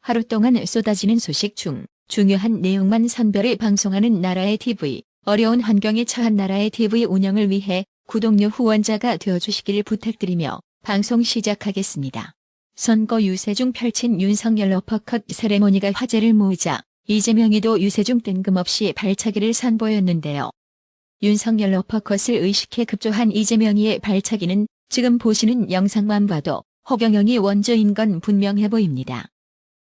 하루 동안 쏟아지는 소식 중 중요한 내용만 선별해 방송하는 나라의 TV, 어려운 환경에 처한 나라의 TV 운영을 위해 구독료 후원자가 되어주시길 부탁드리며 방송 시작하겠습니다. 선거 유세 중 펼친 윤석열 어퍼컷 세레모니가 화제를 모으자 이재명이도 유세 중 뜬금없이 발차기를 선보였는데요. 윤석열 어퍼컷을 의식해 급조한 이재명이의 발차기는 지금 보시는 영상만 봐도 허경영이 원조인 건 분명해 보입니다.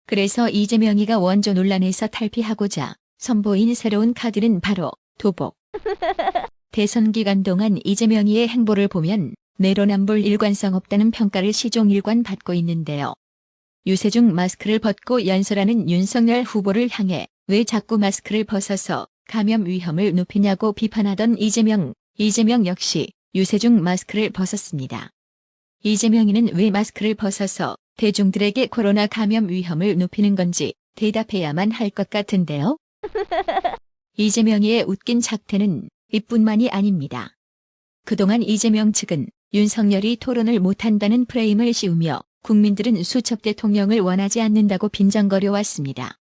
그래서 이재명이가 원조 논란에서 탈피하고자 선보인 새로운 카드는 바로 도복. 대선 기간 동안 이재명이의 행보를 보면 내로남불 일관성 없다는 평가를 시종일관 받고 있는데요. 유세 중 마스크를 벗고 연설하는 윤석열 후보를 향해 왜 자꾸 마스크를 벗어서 감염 위험을 높이냐고 비판하던 이재명 역시 유세 중 마스크를 벗었습니다. 이재명이는 왜 마스크를 벗어서 대중들에게 코로나 감염 위험을 높이는 건지 대답해야만 할 것 같은데요. 이재명이의 웃긴 작태는 이뿐만이 아닙니다. 그동안 이재명 측은 윤석열이 토론을 못한다는 프레임을 씌우며 국민들은 수첩 대통령을 원하지 않는다고 빈정거려 왔습니다.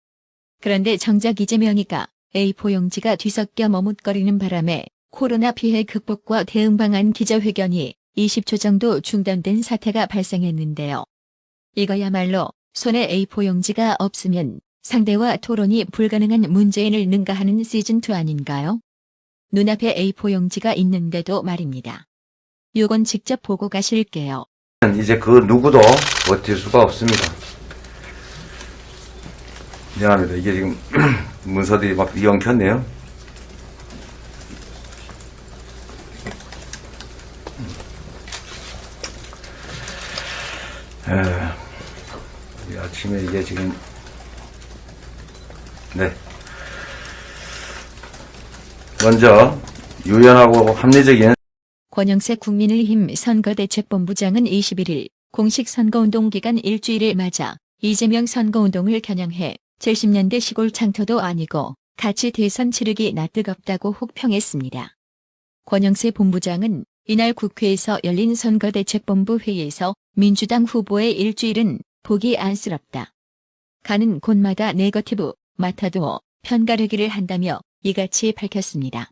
그런데 정작 이재명이가 A4 용지가 뒤섞여 머뭇거리는 바람에 코로나 피해 극복과 대응 방안 기자회견이 20초 정도 중단된 사태가 발생했는데요. 이거야말로 손에 A4 용지가 없으면 상대와 토론이 불가능한 문재인을 능가하는 시즌2 아닌가요? 눈앞에 A4 용지가 있는데도 말입니다. 요건 직접 보고 가실게요. 이제 그 누구도 버틸 수가 없습니다. 미안합니다. 이게 지금 문서들이 막 이엉켰네요. 이 아침에 이게 지금 먼저 유연하고 합리적인 권영세 국민의힘 선거대책본부장은 21일 공식 선거운동 기간 일주일을 맞아 이재명 선거운동을 겨냥해 70년대 시골 장터도 아니고 같이 대선 치르기 나 뜨겁다고 혹평했습니다. 권영세 본부장은 이날 국회에서 열린 선거대책본부 회의에서 민주당 후보의 일주일은 보기 안쓰럽다. 가는 곳마다 네거티브, 마타도어, 편가르기를 한다며 이같이 밝혔습니다.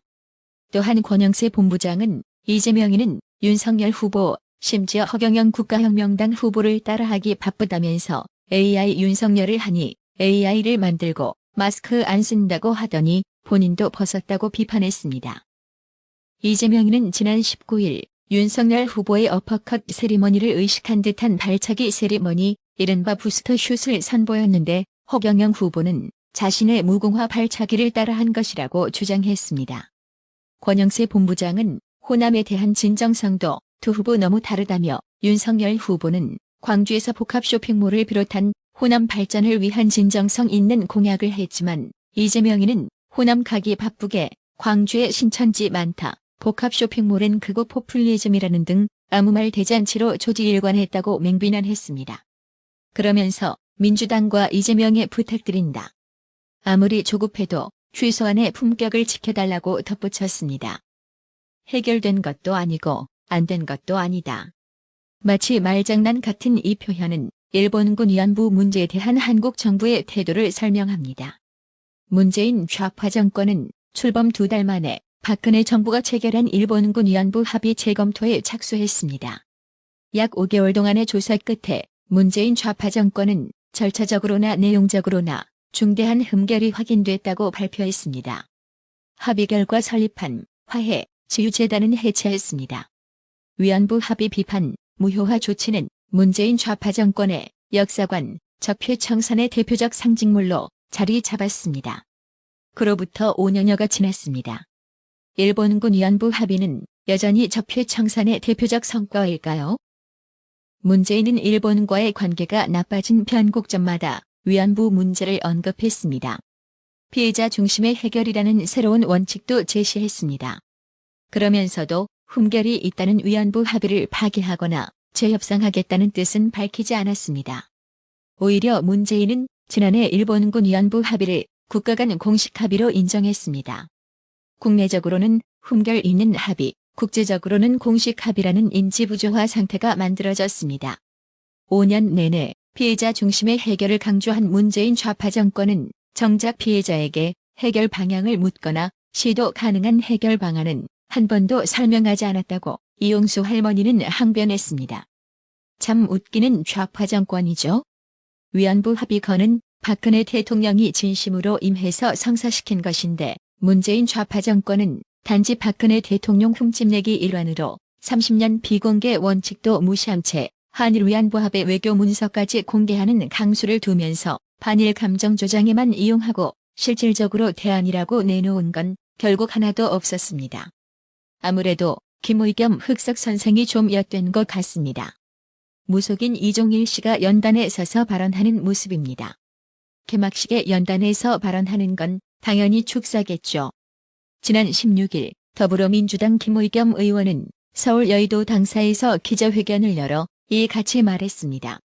또한 권영세 본부장은 이재명이는 윤석열 후보, 심지어 허경영 국가혁명당 후보를 따라하기 바쁘다면서 AI 윤석열을 하니 AI를 만들고 마스크 안 쓴다고 하더니 본인도 벗었다고 비판했습니다. 이재명이는 지난 19일 윤석열 후보의 어퍼컷 세리머니를 의식한 듯한 발차기 세리머니, 이른바 부스터 슛을 선보였는데 허경영 후보는 자신의 무궁화 발차기를 따라한 것이라고 주장했습니다. 권영세 본부장은 호남에 대한 진정성도 두 후보 너무 다르다며 윤석열 후보는 광주에서 복합 쇼핑몰을 비롯한 호남 발전을 위한 진정성 있는 공약을 했지만 이재명이는 호남 가기 바쁘게 광주에 신천지 많다, 복합 쇼핑몰은 극우 포퓰리즘이라는 등 아무 말 대잔치로 조지일관했다고 맹비난했습니다. 그러면서 민주당과 이재명에 부탁드린다. 아무리 조급해도 최소한의 품격을 지켜달라고 덧붙였습니다. 해결된 것도 아니고 안 된 것도 아니다. 마치 말장난 같은 이 표현은 일본군 위안부 문제에 대한 한국 정부의 태도를 설명합니다. 문재인 좌파 정권은 출범 2달 만에 박근혜 정부가 체결한 일본군 위안부 합의 재검토에 착수했습니다. 약 5개월 동안의 조사 끝에 문재인 좌파 정권은 절차적으로나 내용적으로나 중대한 흠결이 확인됐다고 발표했습니다. 합의 결과 설립한 화해 치유재단은 해체했습니다. 위안부 합의 비판, 무효화 조치는 문재인 좌파 정권의 역사관, 적폐청산의 대표적 상징물로 자리 잡았습니다. 그로부터 5년여가 지났습니다. 일본군 위안부 합의는 여전히 적폐청산의 대표적 성과일까요? 문재인은 일본과의 관계가 나빠진 변곡점마다 위안부 문제를 언급했습니다. 피해자 중심의 해결이라는 새로운 원칙도 제시했습니다. 그러면서도 흠결이 있다는 위안부 합의를 파기하거나 재협상하겠다는 뜻은 밝히지 않았습니다. 오히려 문재인은 지난해 일본군 위안부 합의를 국가 간 공식 합의로 인정했습니다. 국내적으로는 흠결 있는 합의, 국제적으로는 공식 합의라는 인지부조화 상태가 만들어졌습니다. 5년 내내 피해자 중심의 해결을 강조한 문재인 좌파 정권은 정작 피해자에게 해결 방향을 묻거나 시도 가능한 해결 방안은 한 번도 설명하지 않았다고 이용수 할머니는 항변했습니다. 참 웃기는 좌파 정권이죠. 위안부 합의건은 박근혜 대통령이 진심으로 임해서 성사시킨 것인데 문재인 좌파 정권은 단지 박근혜 대통령 흠집내기 일환으로 30년 비공개 원칙도 무시한 채 한일 위안부 합의 외교 문서까지 공개하는 강수를 두면서 반일 감정 조장에만 이용하고 실질적으로 대안이라고 내놓은 건 결국 하나도 없었습니다. 아무래도 김의겸 흑석 선생이 좀 엿된 것 같습니다. 무속인 이종일 씨가 연단에 서서 발언하는 모습입니다. 개막식에 연단에서 발언하는 건 당연히 축사겠죠. 지난 16일 더불어민주당 김의겸 의원은 서울 여의도 당사에서 기자회견을 열어 이같이 말했습니다.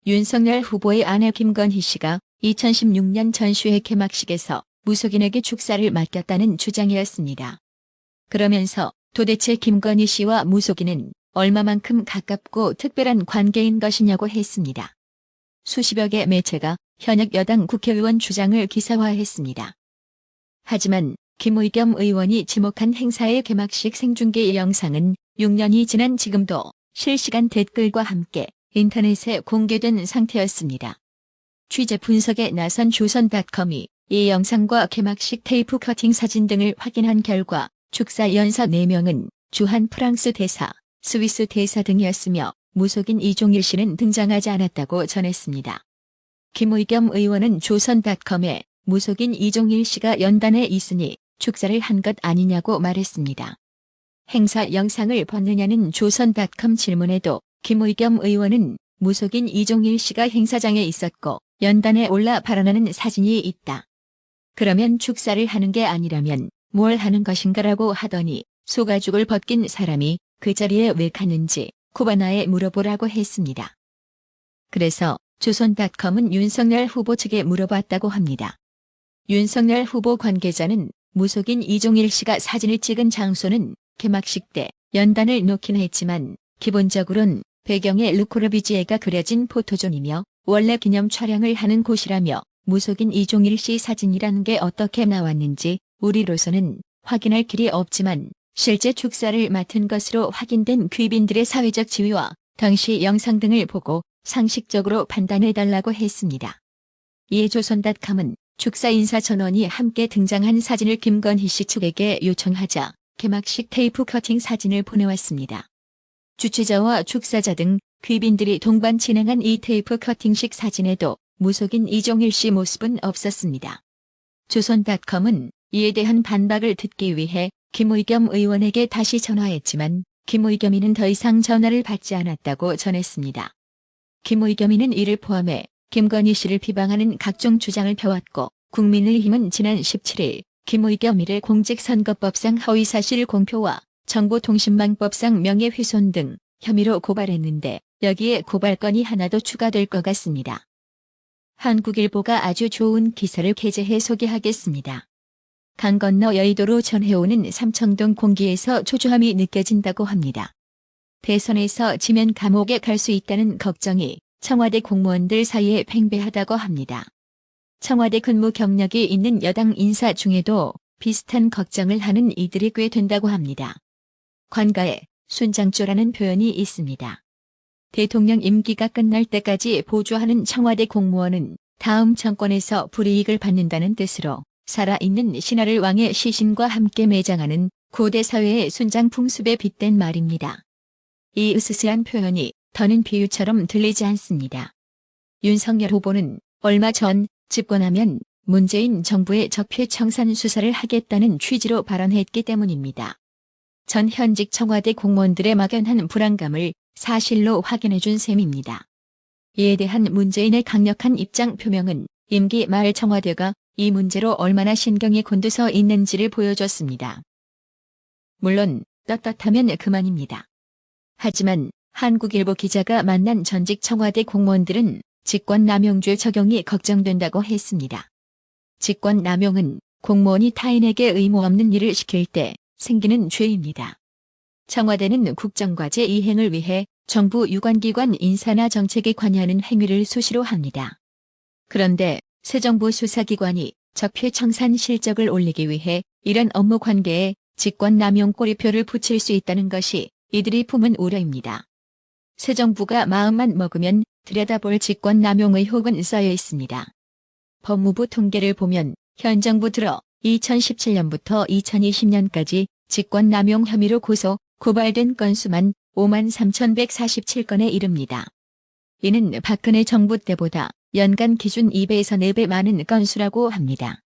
윤석열 후보의 아내 김건희 씨가 2016년 전시회 개막식에서 무속인에게 축사를 맡겼다는 주장이었습니다. 그러면서 도대체 김건희 씨와 무속인은 얼마만큼 가깝고 특별한 관계인 것이냐고 했습니다. 수십여 개 매체가 현역 여당 국회의원 주장을 기사화했습니다. 하지만 김의겸 의원이 지목한 행사의 개막식 생중계 영상은 6년이 지난 지금도 실시간 댓글과 함께 인터넷에 공개된 상태였습니다. 취재 분석에 나선 조선닷컴이 이 영상과 개막식 테이프 커팅 사진 등을 확인한 결과 축사 연사 4명은 주한 프랑스 대사, 스위스 대사 등이었으며 무속인 이종일 씨는 등장하지 않았다고 전했습니다. 김의겸 의원은 조선닷컴에 무속인 이종일 씨가 연단에 있으니 축사를 한 것 아니냐고 말했습니다. 행사 영상을 봤느냐는 조선닷컴 질문에도 김의겸 의원은 무속인 이종일 씨가 행사장에 있었고 연단에 올라 발언하는 사진이 있다. 그러면 축사를 하는 게 아니라면 뭘 하는 것인가라고 하더니 소가죽을 벗긴 사람이 그 자리에 왜 갔는지 쿠바나에 물어보라고 했습니다. 그래서 조선닷컴은 윤석열 후보 측에 물어봤다고 합니다. 윤석열 후보 관계자는 무속인 이종일 씨가 사진을 찍은 장소는 개막식 때 연단을 놓긴 했지만 기본적으론 배경에 르코르비지에가 그려진 포토존이며 원래 기념 촬영을 하는 곳이라며 무속인 이종일 씨 사진이라는 게 어떻게 나왔는지 우리로서는 확인할 길이 없지만 실제 축사를 맡은 것으로 확인된 귀빈들의 사회적 지위와 당시 영상 등을 보고 상식적으로 판단해달라고 했습니다. 이에 조선닷컴은 축사 인사 전원이 함께 등장한 사진을 김건희 씨 측에게 요청하자 개막식 테이프 커팅 사진을 보내왔습니다. 주최자와 축사자 등 귀빈들이 동반 진행한 이 테이프 커팅식 사진에도 무속인 이종일 씨 모습은 없었습니다. 조선닷컴은 이에 대한 반박을 듣기 위해 김의겸 의원에게 다시 전화했지만 김의겸이는 더 이상 전화를 받지 않았다고 전했습니다. 김의겸이는 이를 포함해 김건희 씨를 비방하는 각종 주장을 펴왔고 국민의힘은 지난 17일 김의겸이를 공직선거법상 허위사실 공표와 정보통신망법상 명예훼손 등 혐의로 고발했는데 여기에 고발건이 하나 더 추가될 것 같습니다. 한국일보가 아주 좋은 기사를 게재해 소개하겠습니다. 강 건너 여의도로 전해오는 삼청동 공기에서 초조함이 느껴진다고 합니다. 대선에서 지면 감옥에 갈 수 있다는 걱정이 청와대 공무원들 사이에 팽배하다고 합니다. 청와대 근무 경력이 있는 여당 인사 중에도 비슷한 걱정을 하는 이들이 꽤 된다고 합니다. 관가에 순장조라는 표현이 있습니다. 대통령 임기가 끝날 때까지 보조하는 청와대 공무원은 다음 정권에서 불이익을 받는다는 뜻으로 살아있는 신하를 왕의 시신과 함께 매장하는 고대 사회의 순장 풍습에 빗댄 말입니다. 이 으스스한 표현이 더는 비유처럼 들리지 않습니다. 윤석열 후보는 얼마 전 집권하면 문재인 정부의 적폐청산 수사를 하겠다는 취지로 발언했기 때문입니다. 전 현직 청와대 공무원들의 막연한 불안감을 사실로 확인해준 셈입니다. 이에 대한 문재인의 강력한 입장 표명은 임기 말 청와대가 이 문제로 얼마나 신경이 곤두서 있는지를 보여줬습니다. 물론 떳떳하면 그만입니다. 하지만 한국일보 기자가 만난 전직 청와대 공무원들은 직권남용죄 적용이 걱정된다고 했습니다. 직권남용은 공무원이 타인에게 의무 없는 일을 시킬 때 생기는 죄입니다. 청와대는 국정과제 이행을 위해 정부 유관기관 인사나 정책에 관여하는 행위를 수시로 합니다. 그런데 새 정부 수사기관이 적폐 청산 실적을 올리기 위해 이런 업무 관계에 직권남용 꼬리표를 붙일 수 있다는 것이 이들이 품은 우려입니다. 새 정부가 마음만 먹으면 들여다볼 직권남용 의혹은 쌓여 있습니다. 법무부 통계를 보면 현 정부 들어 2017년부터 2020년까지 직권남용 혐의로 고발된 건수만 53,147건에 이릅니다. 이는 박근혜 정부 때보다 연간 기준 2배에서 4배 많은 건수라고 합니다.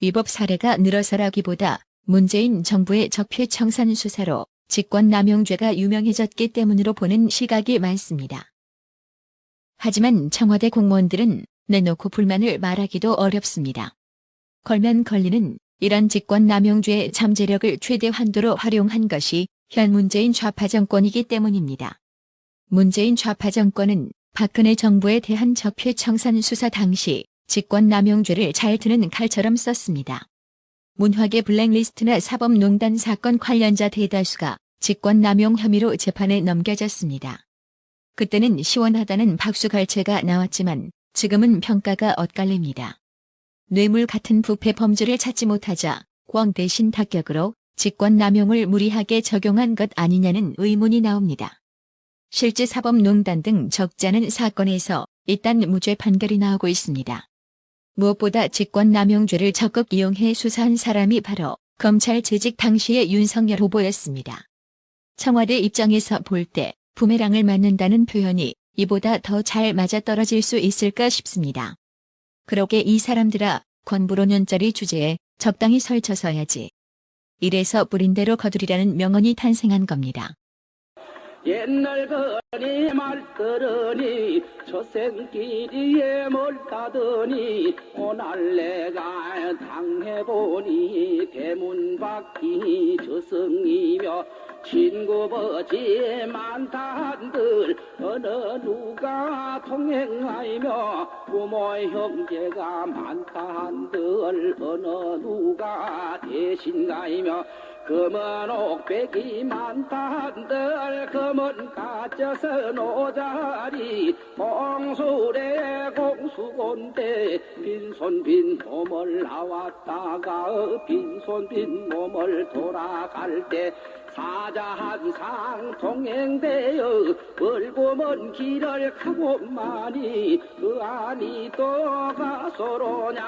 위법 사례가 늘어서라기보다 문재인 정부의 적폐 청산 수사로 직권남용죄가 유명해졌기 때문으로 보는 시각이 많습니다. 하지만 청와대 공무원들은 내놓고 불만을 말하기도 어렵습니다. 걸면 걸리는 이런 직권남용죄의 잠재력을 최대 한도로 활용한 것이 현 문재인 좌파 정권이기 때문입니다. 문재인 좌파 정권은 박근혜 정부에 대한 적폐 청산 수사 당시 직권남용죄를 잘 드는 칼처럼 썼습니다. 문화계 블랙리스트나 사법농단 사건 관련자 대다수가 직권남용 혐의로 재판에 넘겨졌습니다. 그때는 시원하다는 박수갈채가 나왔지만 지금은 평가가 엇갈립니다. 뇌물 같은 부패 범죄를 찾지 못하자 꽝 대신 타격으로 직권남용을 무리하게 적용한 것 아니냐는 의문이 나옵니다. 실제 사법농단 등 적지 않은 사건에서 일단 무죄 판결이 나오고 있습니다. 무엇보다 직권남용죄를 적극 이용해 수사한 사람이 바로 검찰 재직 당시의 윤석열 후보였습니다. 청와대 입장에서 볼 때 부메랑을 맞는다는 표현이 이보다 더 잘 맞아떨어질 수 있을까 싶습니다. 그러게 이 사람들아, 권부로년짜리 주제에 적당히 설쳐서야지. 이래서 뿌린 대로 거두리라는 명언이 탄생한 겁니다. 옛날 거니 말들으니 저 생끼리에 뭘 따더니 오늘 내가 당해보니 대문 밖이 저승이며 친구버지 많단들 어느 누가 통행하며 부모 형제가 많단들 어느 누가 대신 가이며 금은 옥백이 많단들 금은 가짜서 노자리 공수래 공수곤대 빈손 빈 몸을 나왔다가 빈손 빈 몸을 돌아갈 때 사자 한상 동행되어 멀고 먼 길을 가고만이 그 안이 또 가소로냐.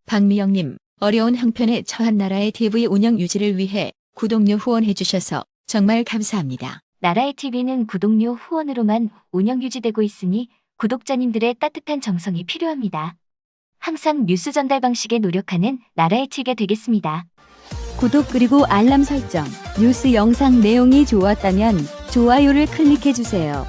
박미영님, 어려운 형편에 처한 나라의 TV 운영 유지를 위해 구독료 후원해 주셔서 정말 감사합니다. 나라의 TV는 구독료 후원으로만 운영 유지되고 있으니 구독자님들의 따뜻한 정성이 필요합니다. 항상 뉴스 전달 방식에 노력하는 나라의 TV가 되겠습니다. 구독 그리고 알람 설정, 뉴스 영상 내용이 좋았다면 좋아요를 클릭해 주세요.